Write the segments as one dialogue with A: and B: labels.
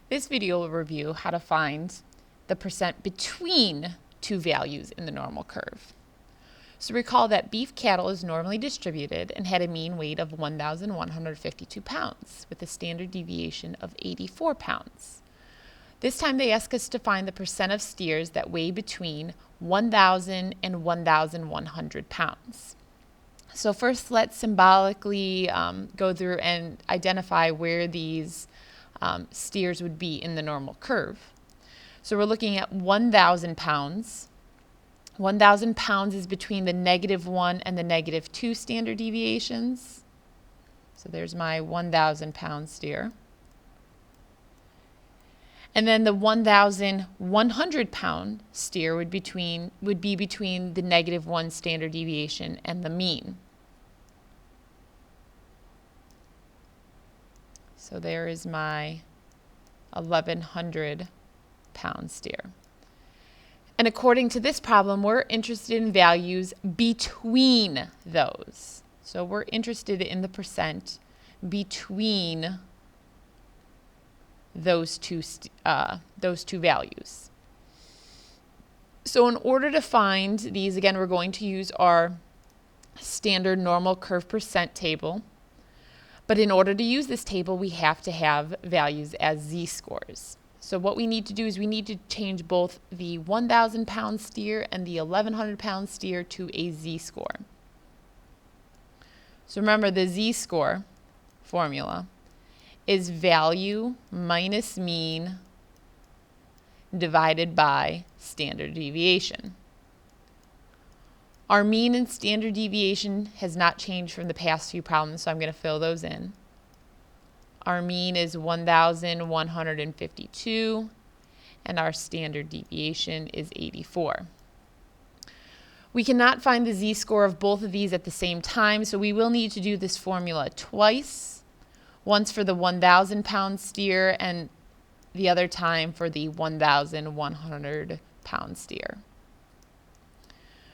A: This video will review how to find the percent between two values in the normal curve. So recall that beef cattle is normally distributed and had a mean weight of 1,152 pounds with a standard deviation of 84 pounds. This time they ask us to find the percent of steers that weigh between 1,000 and 1,100 pounds. So first let's symbolically go through and identify where these steers would be in the normal curve. So we're looking at 1,000 pounds. 1,000 pounds is between the -1 and the -2 standard deviations. So there's my 1,000 pound steer. And then the 1,100 pound steer would be between the -1 standard deviation and the mean. So there is my 1,100 pound steer. And according to this problem, we're interested in values between those. So we're interested in the percent between those two values. So in order to find these, again, we're going to use our standard normal curve percent table. But in order to use this table, we have to have values as z-scores. So what we need to do is we need to change both the 1,000 pound steer and the 1,100 pound steer to a z-score. So remember, the z-score formula is value minus mean divided by standard deviation. Our mean and standard deviation has not changed from the past few problems, so I'm going to fill those in. Our mean is 1,152, and our standard deviation is 84. We cannot find the z-score of both of these at the same time, so we will need to do this formula twice, once for the 1,000 pound steer and the other time for the 1,100 pound steer.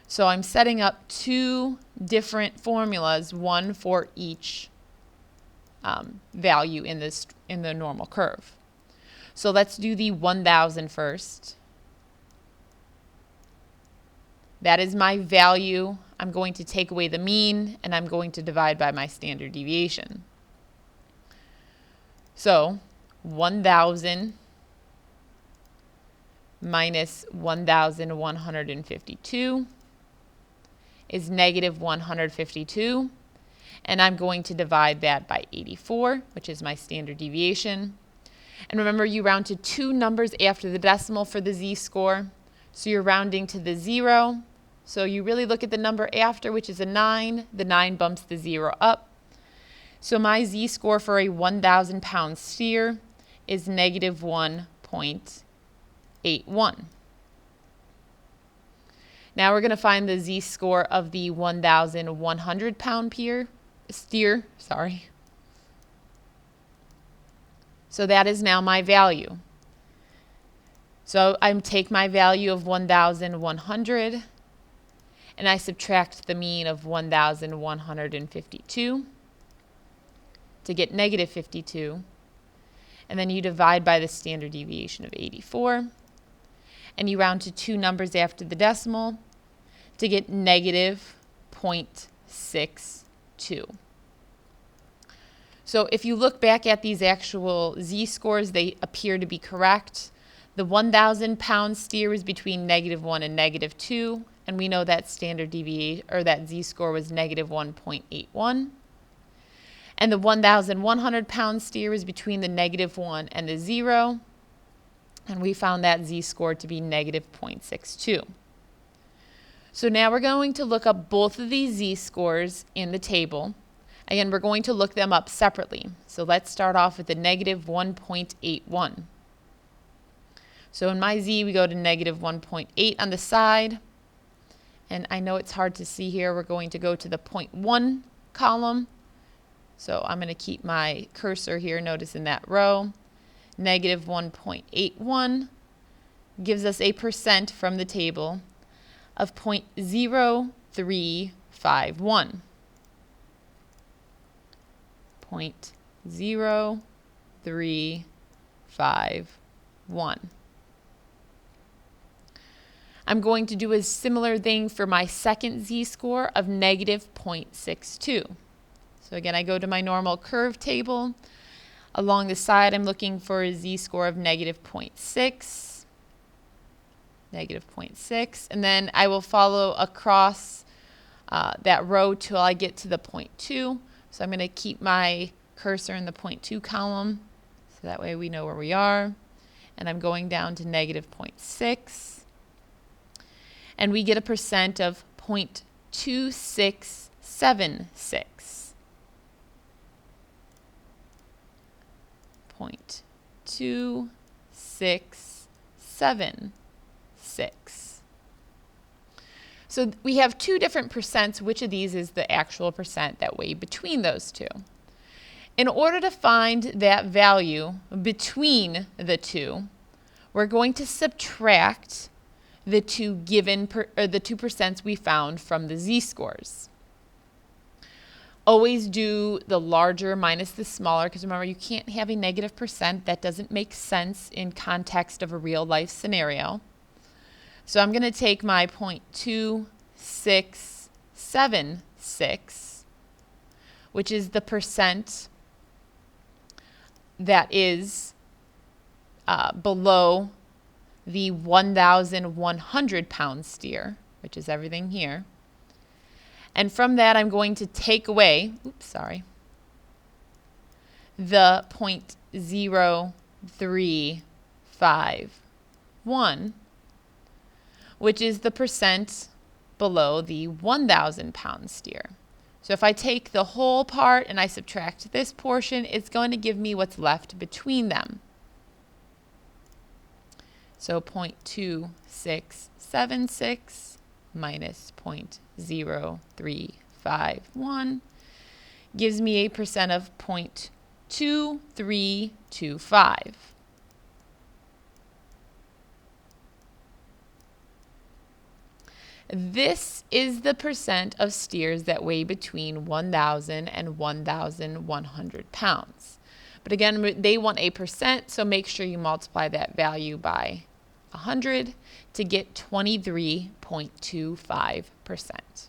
A: So I'm setting up two different formulas, one for each value in the normal curve. So let's do the 1,000 first. That is my value. I'm going to take away the mean, and I'm going to divide by my standard deviation. So 1,000 minus 1,152 is -152, and I'm going to divide that by 84, which is my standard deviation. And remember, you round to two numbers after the decimal for the z-score, so you're rounding to the 0. So you really look at the number after, which is a 9. The 9 bumps the 0 up. So my z-score for a 1,000 pound steer is -1.81. Now we're going to find the z-score of the 1,100 pound steer. So that is now my value. So I take my value of 1,100 and I subtract the mean of 1,152 to get -52. And then you divide by the standard deviation of 84. And you round to two numbers after the decimal to get -0.62. So if you look back at these actual z-scores, they appear to be correct. The 1,000 pound steer is between -1 and -2, and we know that standard deviation, or that z-score, was -1.81. And the 1,100 pound steer is between the -1 and the 0. And we found that z-score to be -0.62. So now we're going to look up both of these z-scores in the table. Again, we're going to look them up separately. So let's start off with the -1.81. So in my z, we go to -1.8 on the side. And I know it's hard to see here. We're going to go to the 0.1 column. So I'm going to keep my cursor here, notice in that row. -1.81 gives us a percent from the table of 0.0351. 0.0351. 0.251. I'm going to do a similar thing for my second z-score of negative 0.62. So again, I go to my normal curve table. Along the side, I'm looking for a z-score of negative 0.6, negative 0.6, and then I will follow across that row till I get to the 0.2. So I'm going to keep my cursor in the 0.2 column, so that way we know where we are. And I'm going down to negative 0.6. And we get a percent of 0.2676. 0.2676. So we have two different percents. Which of these is the actual percent that weigh between those two? In order to find that value between the two, we're going to subtract the two the 2% we found from the z-scores. Always do the larger minus the smaller, because remember, you can't have a negative percent. That doesn't make sense in context of a real life scenario. So I'm going to take my 0.2676, which is the percent that is below the 1,100 pound steer, which is everything here. And from that, I'm going to take away, the 0.0351, which is the percent below the 1,000 pound steer. So if I take the whole part and I subtract this portion, it's going to give me what's left between them. So 0.2676 minus 0.0351 gives me a percent of 0.2325. This is the percent of steers that weigh between 1,000 and 1,100 pounds. But again, they want a percent, so make sure you multiply that value by 100 to get 23.25%.